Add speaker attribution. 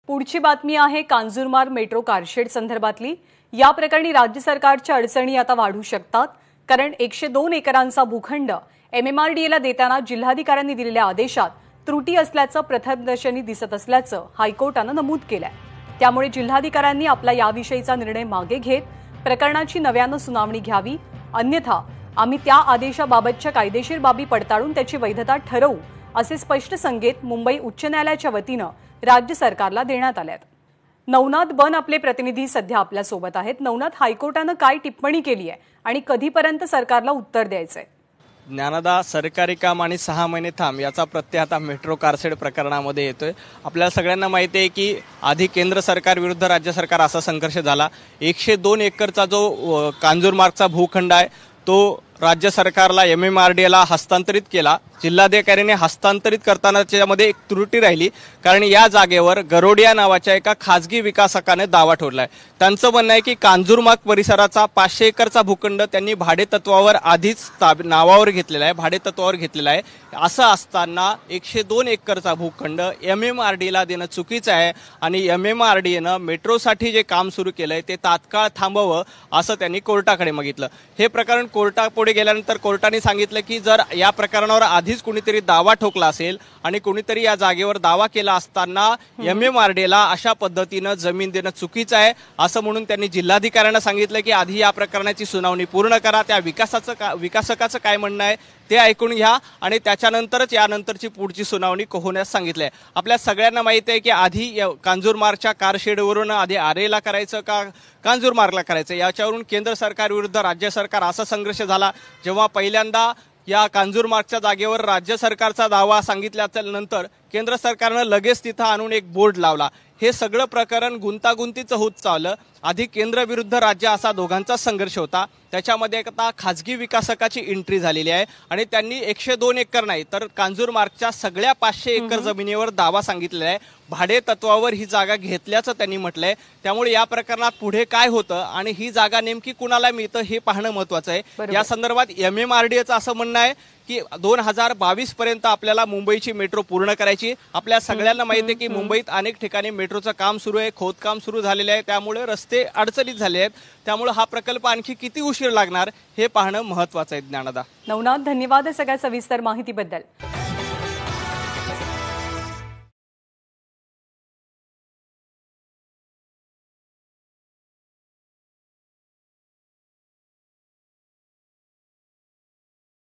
Speaker 1: पुढची बातमी आहे कांजूरमार्ग मेट्रो कारशेड संदर्भातली। या प्रकरणी राज्य सरकारच्या अडचणी आता वाढू शकतात, कारण 102 एकरांचा भूखंड एमएमआरडीएला देताना जिल्हाधिकाऱ्यांनी दिलेल्या आदेशात त्रुटी असल्याचं प्रथमदर्शनी दिसत असल्याचं हायकोर्टानं नमूद केलंय। त्यामुळे जिल्हाधिकाऱ्यांनी आपला याविषयीचा निर्णय मागे घेत प्रकरणाची नव्यानं सुनावणी घ्यावी, अन्यथा आम्ही त्या आदेशाबाबतच्या कायदेशीर बाबी पडताळून त्याची वैधता ठरवू, असे स्पष्ट संकेत मुंबई उच्च न्यायालयाच्या वतीनं राज्य सरकारला देण्यात आले आहेत। नवनाथ बन आपले प्रतिनिधी सध्या आपल्या सोबत आहेत। नवनाथ, हायकोर्टानं काय टिप्पणी केली आहे आणि कधीपर्यंत सरकारला उत्तर द्यायचंय?
Speaker 2: ज्ञानदा, सरकारी काम आणि 6 महिने थांब याचा प्रत्यय आता मेट्रो कारशेड प्रकरणामध्ये येतोय। आपल्याला सगळ्यांना माहिती आहे की आधी केंद्र सरकार विरुद्ध राज्य सरकार असा संघर्ष झाला। 102 एकरचा जो कांजूरमार्गचा भूखंड आहे तो राज्य सरकारला एमएमआरडीएला हस्तांतरित केला। जिल्हाधिकाऱ्यांनी हस्तांतरित करताना त्यामध्ये एक त्रुटी राहिली, कारण या जागेवर गरोडिया नावाच्या एका खाजगी विकासकाने दावा ठोकलाय। त्यांचं म्हणणं आहे की कांजूरमार्ग परिसराचा 500 एकरचा भूखंड त्यांनी भाडेतत्वावर आधीच नावावर घेतलेला आहे, भाडेतत्वावर घेतलेला आहे। असं असताना 102 एकरचा भूखंड एमएमआरडीएला देणं चुकीचं आहे आणि एमएमआरडीएनं मेट्रोसाठी जे काम सुरू केलंय ते तात्काळ थांबवावं, असं त्यांनी कोर्टाकडे मागितलं। हे प्रकरण कोर्टापुढे गेल्यानंतर कोर्टाने सांगितलं की जर या प्रकरणावर आधीच कुणीतरी दावा ठोकला असेल आणि कुणीतरी या जागेवर दावा केला असताना एमएमआरडीएला अशा पद्धतीनं जमीन देणं चुकीचं आहे, असं म्हणून त्यांनी जिल्हाधिकाऱ्यांना सांगितलं की आधी या प्रकरणाची सुनावणी पूर्ण करा, त्या विकासकाचं काय म्हणणं आहे ते ऐकून घ्या आणि त्याच्यानंतरच यानंतरची पुढची सुनावणी होण्यास सांगितलंय। आपल्या सगळ्यांना माहिती आहे की आधी कांजूरमार्गच्या कारशेडवरून आधी आरेला करायचं का कांजूरमार्गला करायचं, याच्यावरून केंद्र सरकार विरुद्ध राज्य सरकार असा संघर्ष झाला। जेव्हा पहिल्यांदा या कांजूरमार्गच्या जागेवर राज्य सरकारचा दावा सांगितल्यानंतर केंद्र सरकारनं लगेच तिथं आणून एक बोर्ड लावला। हे सगळं प्रकरण गुंतागुंतीचं होत चाललं। आधी केंद्र विरुद्ध राज्य असा दोघांचा संघर्ष होता, त्याच्यामध्ये आता खाजगी विकासकाची एंट्री झालेली आहे आणि त्यांनी 102 एकर नाही तर कांजूरमार्गच्या सगळ्या 500 एकर जमिनीवर दावा सांगितलेला आहे। भाडे तत्वावर ही जागा घेतल्याचं त्यांनी म्हटलंय। त्यामुळे या प्रकरणात पुढे काय होतं आणि ही जागा नेमकी कुणाला मिळतं हे पाहणं महत्त्वाचं आहे। या संदर्भात एमएमआरडीएचं असं म्हणणं आहे की 2022 पर्यंत आपल्याला मुंबईची मेट्रो पूर्ण करायची। आपल्या सगळ्यांना माहिती आहे की मुंबईत अनेक ठिकाणी मेट्रोचं काम सुरू आहे, खोदकाम सुरू झालेले आहे, त्यामुळे रस्ते अडचणीत झाले आहेत। त्यामुळे हा प्रकल्प आणखी किती उशीर लागणार हे पाहणं महत्त्वाचं आहे। ज्ञानदा,
Speaker 1: नवनाथ, धन्यवाद सगळ्या सविस्तर माहितीबद्दल।